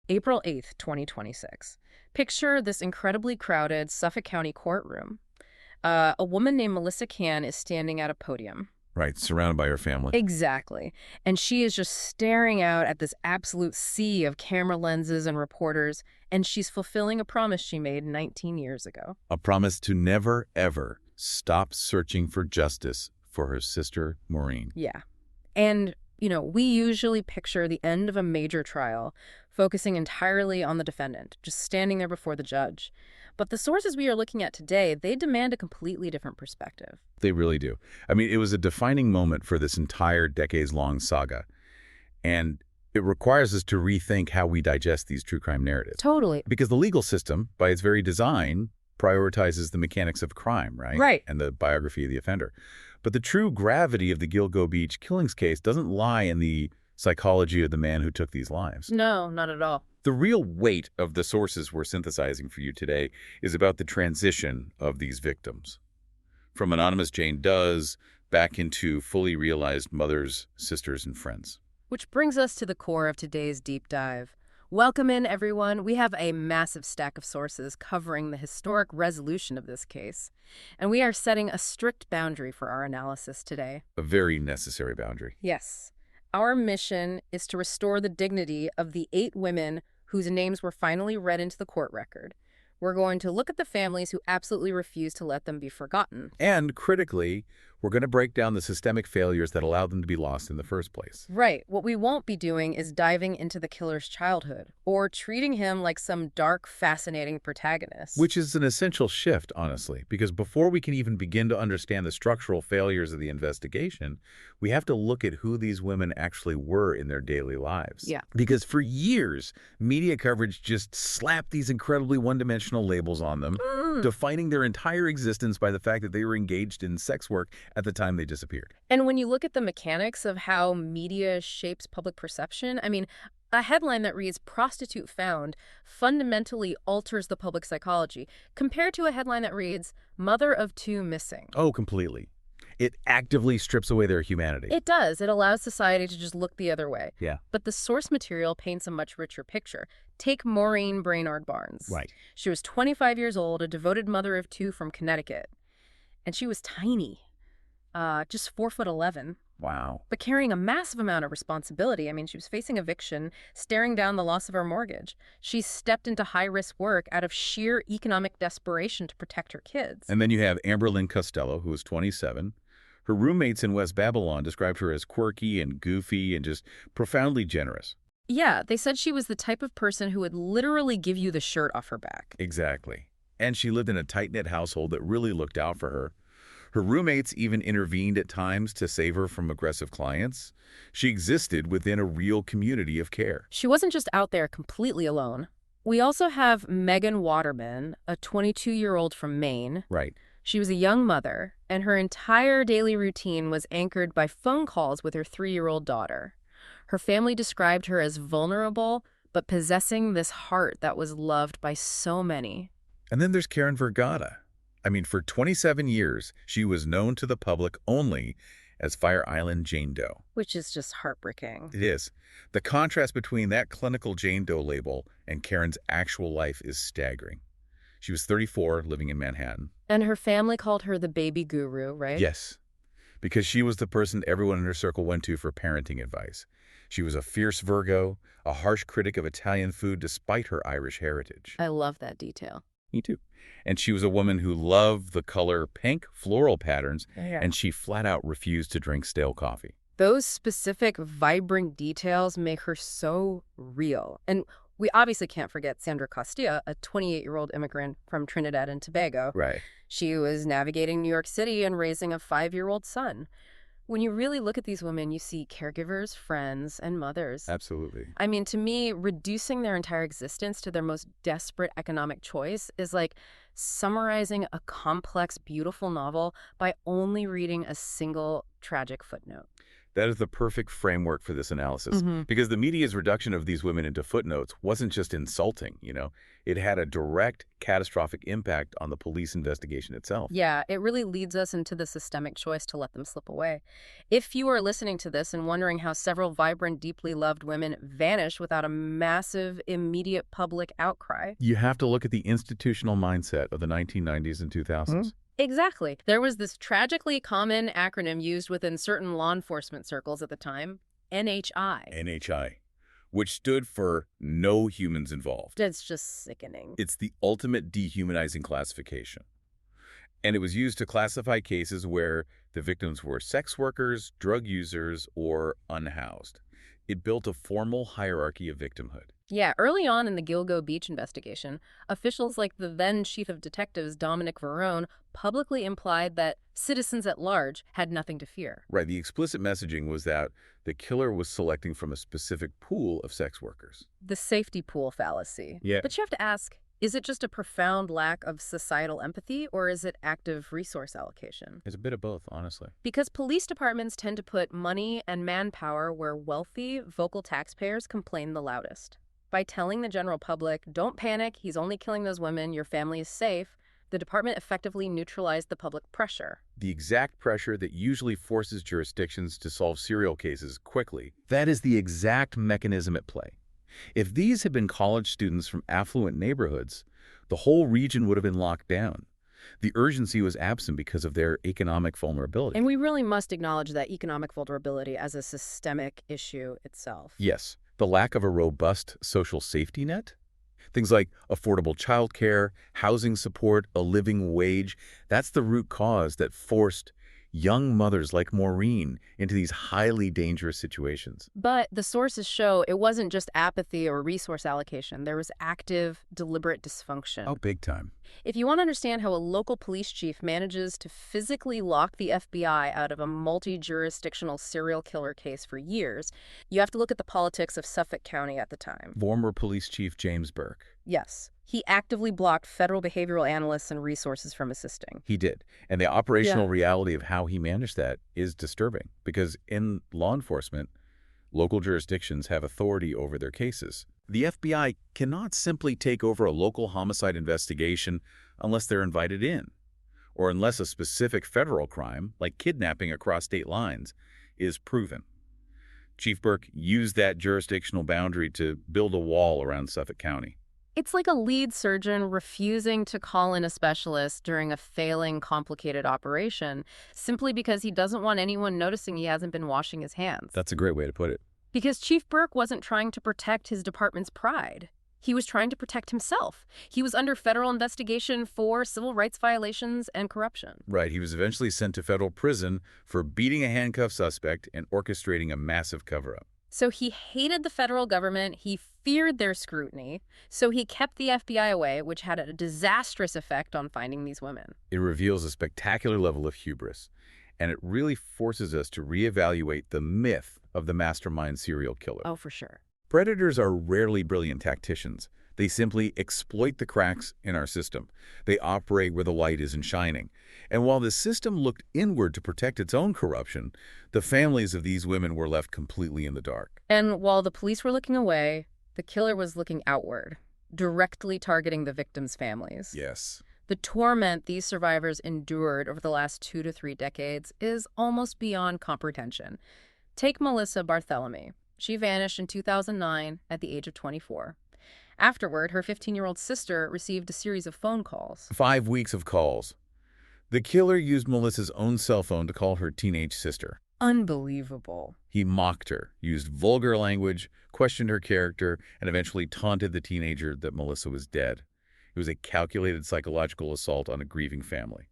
April 8th, 2026. Picture this incredibly crowded Suffolk County courtroom. A woman named Melissa Cann is standing at a podium. Right, surrounded by her family. Exactly. And she is just staring out at this absolute sea of camera lenses and reporters, and she's fulfilling a promise she made 19 years ago. A promise to never, ever stop searching for justice for her sister, Maureen. Yeah. And, we usually picture the end of a major trial focusing entirely on the defendant, just standing there before the judge. But the sources we are looking at today, they demand a completely different perspective. They really do. I mean, it was a defining moment for this entire decades-long saga. And it requires us to rethink how we digest these true crime narratives. Totally. Because the legal system, by its very design, prioritizes the mechanics of crime, right? Right. And the biography of the offender. But the true gravity of the Gilgo Beach killings case doesn't lie in the psychology of the man who took these lives. No, not at all. The real weight of the sources we're synthesizing for you today is about the transition of these victims. From anonymous Jane Does back into fully realized mothers, sisters, and friends. Which brings us to the core of today's deep dive. Welcome in, everyone. We have a massive stack of sources covering the historic resolution of this case, and we are setting a strict boundary for our analysis today. A very necessary boundary. Yes. Our mission is to restore the dignity of the 8 women whose names were finally read into the court record. We're going to look at the families who absolutely refuse to let them be forgotten. And critically, we're going to break down the systemic failures that allowed them to be lost in the first place. Right. What we won't be doing is diving into the killer's childhood or treating him like some dark, fascinating protagonist. Which is an essential shift, honestly, because before we can even begin to understand the structural failures of the investigation, we have to look at who these women actually were in their daily lives. Yeah. Because for years, media coverage just slapped these incredibly one-dimensional labels on them, defining their entire existence by the fact that they were engaged in sex work at the time they disappeared. And when you look at the mechanics of how media shapes public perception, I mean, a headline that reads "prostitute found" fundamentally alters the public psychology compared to a headline that reads "mother of 2 missing." Oh, completely. It actively strips away their humanity. It does. It allows society to just look the other way. Yeah. But the source material paints a much richer picture. Take Maureen Brainard Barnes. Right. She was 25 years old, a devoted mother of 2 from Connecticut. And she was tiny. Just 4'11". Wow. But carrying a massive amount of responsibility. I mean, she was facing eviction, staring down the loss of her mortgage. She stepped into high-risk work out of sheer economic desperation to protect her kids. And then you have Amber Lynn Costello, who was 27. Her roommates in West Babylon described her as quirky and goofy and just profoundly generous. Yeah, they said she was the type of person who would literally give you the shirt off her back. Exactly. And she lived in a tight-knit household that really looked out for her. Her roommates even intervened at times to save her from aggressive clients. She existed within a real community of care. She wasn't just out there completely alone. We also have Megan Waterman, a 22-year-old from Maine. Right. She was a young mother, and her entire daily routine was anchored by phone calls with her 3-year-old daughter. Her family described her as vulnerable, but possessing this heart that was loved by so many. And then there's Karen Vergata. I mean, for 27 years, she was known to the public only as Fire Island Jane Doe. Which is just heartbreaking. It is. The contrast between that clinical Jane Doe label and Karen's actual life is staggering. She was 34, living in Manhattan. And her family called her the baby guru, right? Yes, because she was the person everyone in her circle went to for parenting advice. She was a fierce Virgo, a harsh critic of Italian food despite her Irish heritage. I love that detail. Me too. And she was a woman who loved the color pink floral patterns, Yeah. and she flat out refused to drink stale coffee. Those specific, vibrant details make her so real. And we obviously can't forget Sandra Costilla, a 28-year-old immigrant from Trinidad and Tobago. Right. She was navigating New York City and raising a 5-year-old son. When you really look at these women, you see caregivers, friends, and mothers. Absolutely. I mean, to me, reducing their entire existence to their most desperate economic choice is like summarizing a complex, beautiful novel by only reading a single tragic footnote. That is the perfect framework for this analysis, Hmm. because the media's reduction of these women into footnotes wasn't just insulting. It had a direct, catastrophic impact on the police investigation itself. Yeah, it really leads us into the systemic choice to let them slip away. If you are listening to this and wondering how several vibrant, deeply loved women vanish without a massive, immediate public outcry. You have to look at the institutional mindset of the 1990s and 2000s. Exactly. There was this tragically common acronym used within certain law enforcement circles at the time, NHI. NHI, which stood for No Humans Involved. That's just sickening. It's the ultimate dehumanizing classification. And it was used to classify cases where the victims were sex workers, drug users, or unhoused. It built a formal hierarchy of victimhood. Yeah, early on in the Gilgo Beach investigation, officials like the then chief of detectives, Dominic Verone, publicly implied that citizens at large had nothing to fear. Right, the explicit messaging was that the killer was selecting from a specific pool of sex workers. The safety pool fallacy. Yeah. But you have to ask, is it just a profound lack of societal empathy, or is it active resource allocation? It's a bit of both, honestly. Because police departments tend to put money and manpower where wealthy, vocal taxpayers complain the loudest. By telling the general public, don't panic, he's only killing those women, your family is safe, the department effectively neutralized the public pressure. The exact pressure that usually forces jurisdictions to solve serial cases quickly. That is the exact mechanism at play. If these had been college students from affluent neighborhoods, the whole region would have been locked down. The urgency was absent because of their economic vulnerability. And we really must acknowledge that economic vulnerability as a systemic issue itself. Yes, the lack of a robust social safety net. Things like affordable childcare, housing support, a living wage, that's the root cause that forced young mothers like Maureen into these highly dangerous situations. But the sources show it wasn't just apathy or resource allocation. There was active, deliberate dysfunction. Oh, big time. If you want to understand how a local police chief manages to physically lock the FBI out of a multi-jurisdictional serial killer case for years, you have to look at the politics of Suffolk County at the time. Former Police Chief James Burke. Yes, he actively blocked federal behavioral analysts and resources from assisting. He did. And the operational reality of how he managed that is disturbing because in law enforcement, local jurisdictions have authority over their cases. The FBI cannot simply take over a local homicide investigation unless they're invited in, or unless a specific federal crime, like kidnapping across state lines, is proven. Chief Burke used that jurisdictional boundary to build a wall around Suffolk County. It's like a lead surgeon refusing to call in a specialist during a failing, complicated operation simply because he doesn't want anyone noticing he hasn't been washing his hands. That's a great way to put it. Because Chief Burke wasn't trying to protect his department's pride. He was trying to protect himself. He was under federal investigation for civil rights violations and corruption. Right. He was eventually sent to federal prison for beating a handcuffed suspect and orchestrating a massive cover-up. So he hated the federal government, he feared their scrutiny, so he kept the FBI away, which had a disastrous effect on finding these women. It reveals a spectacular level of hubris, and it really forces us to reevaluate the myth of the mastermind serial killer. Oh, for sure. Predators are rarely brilliant tacticians. They simply exploit the cracks in our system. They operate where the light isn't shining. And while the system looked inward to protect its own corruption, the families of these women were left completely in the dark. And while the police were looking away, the killer was looking outward, directly targeting the victims' families. Yes. The torment these survivors endured over the last 2 to 3 decades is almost beyond comprehension. Take Melissa Barthelemy. She vanished in 2009 at the age of 24. Afterward, her 15-year-old sister received a series of phone calls. 5 weeks of calls. The killer used Melissa's own cell phone to call her teenage sister. Unbelievable. He mocked her, used vulgar language, questioned her character, and eventually taunted the teenager that Melissa was dead. It was a calculated psychological assault on a grieving family.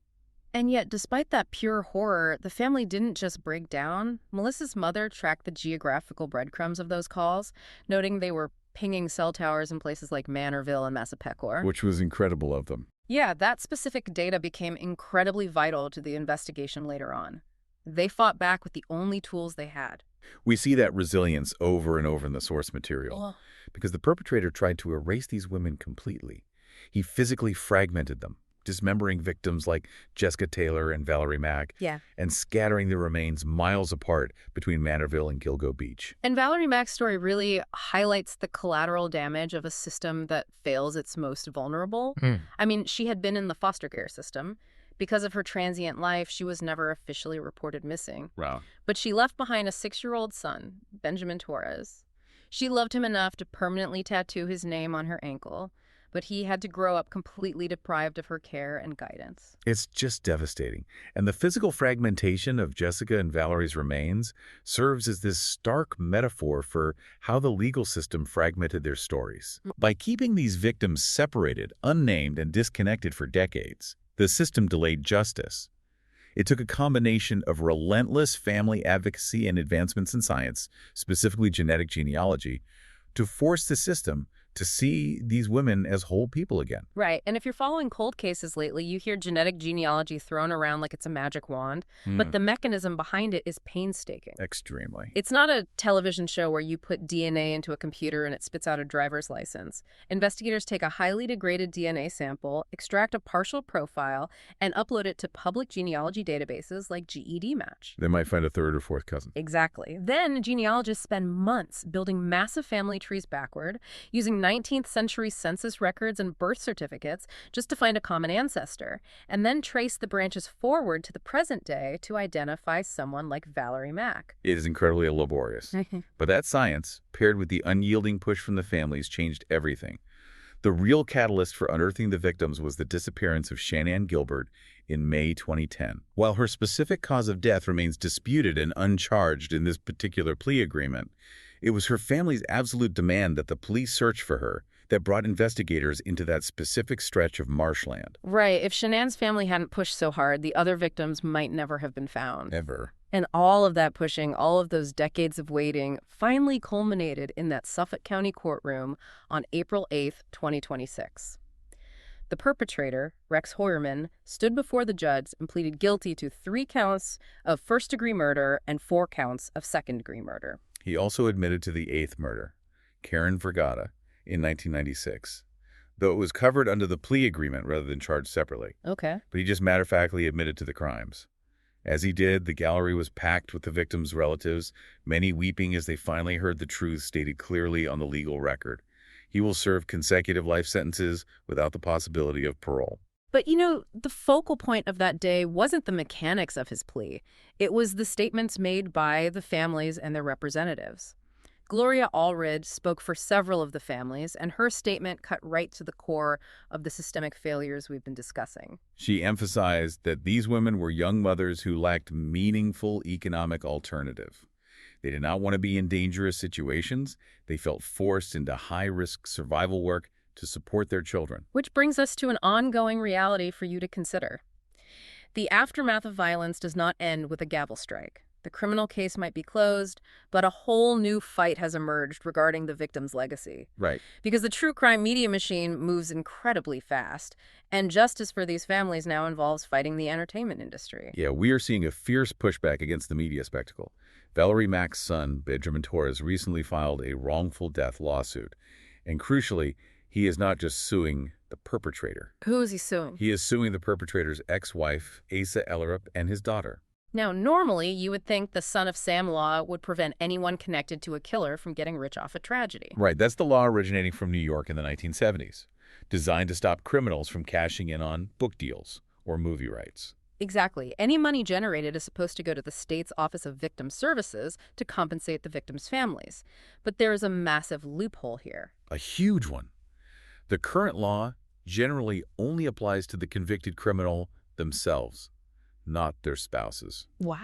And yet, despite that pure horror, the family didn't just break down. Melissa's mother tracked the geographical breadcrumbs of those calls, noting they were pinging cell towers in places like Manorville and Massapequa. Which was incredible of them. Yeah, that specific data became incredibly vital to the investigation later on. They fought back with the only tools they had. We see that resilience over and over in the source material, because the perpetrator tried to erase these women completely. He physically fragmented them, dismembering victims like Jessica Taylor and Valerie Mack, Yeah. and scattering the remains miles apart between Manorville and Gilgo Beach. And Valerie Mack's story really highlights the collateral damage of a system that fails its most vulnerable. I mean, she had been in the foster care system. Because of her transient life, she was never officially reported missing. Wow. But she left behind a 6-year-old son, Benjamin Torres. She loved him enough to permanently tattoo his name on her ankle, but he had to grow up completely deprived of her care and guidance. It's just devastating. And the physical fragmentation of Jessica and Valerie's remains serves as this stark metaphor for how the legal system fragmented their stories. By keeping these victims separated, unnamed, and disconnected for decades, the system delayed justice. It took a combination of relentless family advocacy and advancements in science, specifically genetic genealogy, to force the system to see these women as whole people again. Right. And if you're following cold cases lately, you hear genetic genealogy thrown around like it's a magic wand, but the mechanism behind it is painstaking. Extremely. It's not a television show where you put DNA into a computer and it spits out a driver's license. Investigators take a highly degraded DNA sample, extract a partial profile, and upload it to public genealogy databases like GED Match. They might find a third or fourth cousin. Exactly. Then genealogists spend months building massive family trees backward, using 19th century census records and birth certificates just to find a common ancestor, and then trace the branches forward to the present day to identify someone like Valerie Mack. It is incredibly laborious. But that science, paired with the unyielding push from the families, changed everything. The real catalyst for unearthing the victims was the disappearance of Shanann Gilbert in May 2010. While her specific cause of death remains disputed and uncharged in this particular plea agreement, it was her family's absolute demand that the police search for her that brought investigators into that specific stretch of marshland. Right. If Shanann's family hadn't pushed so hard, the other victims might never have been found. Ever. And all of that pushing, all of those decades of waiting, finally culminated in that Suffolk County courtroom on April 8th, 2026. The perpetrator, Rex Heuermann, stood before the judge and pleaded guilty to 3 counts of first-degree murder and 4 counts of second-degree murder. He also admitted to the 8th murder, Karen Vergata, in 1996, though it was covered under the plea agreement rather than charged separately. Okay. But he just matter-of-factly admitted to the crimes. As he did, the gallery was packed with the victims' relatives, many weeping as they finally heard the truth stated clearly on the legal record. He will serve consecutive life sentences without the possibility of parole. But, you know, the focal point of that day wasn't the mechanics of his plea. It was the statements made by the families and their representatives. Gloria Allred spoke for several of the families, and her statement cut right to the core of the systemic failures we've been discussing. She emphasized that these women were young mothers who lacked meaningful economic alternative. They did not want to be in dangerous situations. They felt forced into high-risk survival work to support their children. Which brings us to an ongoing reality for you to consider. The aftermath of violence does not end with a gavel strike. The criminal case might be closed, but a whole new fight has emerged regarding the victim's legacy. Right. Because the true crime media machine moves incredibly fast, and justice for these families now involves fighting the entertainment industry. Yeah, we are seeing a fierce pushback against the media spectacle. Valerie Mack's son, Benjamin Torres, recently filed a wrongful death lawsuit. And crucially, he is not just suing the perpetrator. Who is he suing? He is suing the perpetrator's ex-wife, Asa Ellerup, and his daughter. Now, normally, you would think the son of Sam law would prevent anyone connected to a killer from getting rich off a tragedy. Right, that's the law originating from New York in the 1970s, designed to stop criminals from cashing in on book deals or movie rights. Exactly. Any money generated is supposed to go to the state's Office of Victim Services to compensate the victims' families. But there is a massive loophole here. A huge one. The current law generally only applies to the convicted criminal themselves, not their spouses. Wow.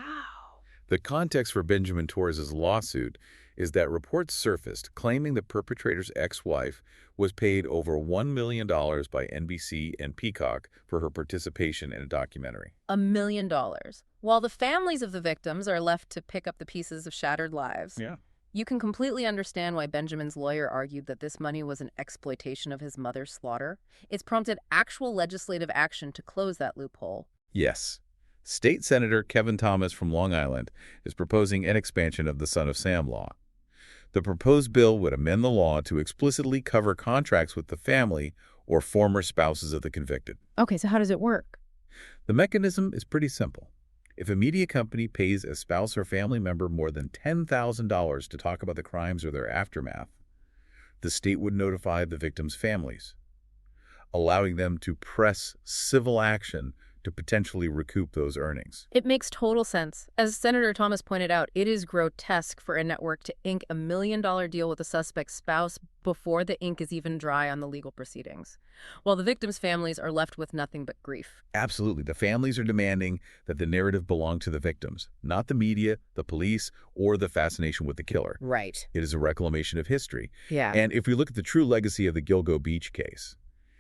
The context for Benjamin Torres' lawsuit is that reports surfaced claiming the perpetrator's ex-wife was paid over $1 million by NBC and Peacock for her participation in a documentary. $1 million. While the families of the victims are left to pick up the pieces of shattered lives. Yeah. You can completely understand why Benjamin's lawyer argued that this money was an exploitation of his mother's slaughter. It's prompted actual legislative action to close that loophole. Yes. State Senator Kevin Thomas from Long Island is proposing an expansion of the Son of Sam law. The proposed bill would amend the law to explicitly cover contracts with the family or former spouses of the convicted. Okay, so how does it work? The mechanism is pretty simple. If a media company pays a spouse or family member more than $10,000 to talk about the crimes or their aftermath, the state would notify the victims' families, allowing them to press civil action to potentially recoup those earnings. It makes total sense. As Senator Thomas pointed out, it is grotesque for a network to ink a $1 million deal with a suspect's spouse before the ink is even dry on the legal proceedings, while the victims' families are left with nothing but grief. Absolutely. The families are demanding that the narrative belong to the victims, not the media, the police, or the fascination with the killer. Right. It is a reclamation of history. Yeah. And if we look at the true legacy of the Gilgo Beach case,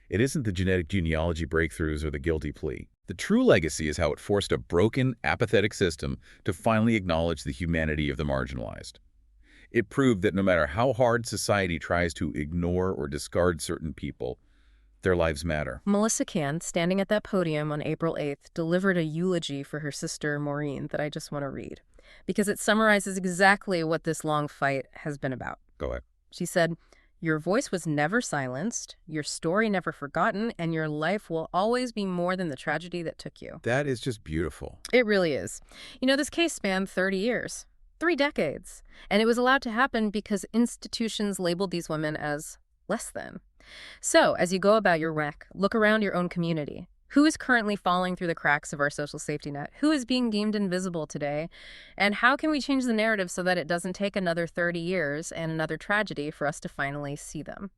it isn't the genetic genealogy breakthroughs or the guilty plea. The true legacy is how it forced a broken, apathetic system to finally acknowledge the humanity of the marginalized. It proved that no matter how hard society tries to ignore or discard certain people, their lives matter. Melissa Cann, standing at that podium on April 8th, delivered a eulogy for her sister Maureen that I just want to read, because it summarizes exactly what this long fight has been about. Go ahead. She said, "Your voice was never silenced, your story never forgotten, and your life will always be more than the tragedy that took you." That is just beautiful. It really is. You know, this case spanned 30 years, 3 decades, and it was allowed to happen because institutions labeled these women as less than. So, as you go about your work, look around your own community. Who is currently falling through the cracks of our social safety net? Who is being deemed invisible today? And how can we change the narrative so that it doesn't take another 30 years and another tragedy for us to finally see them?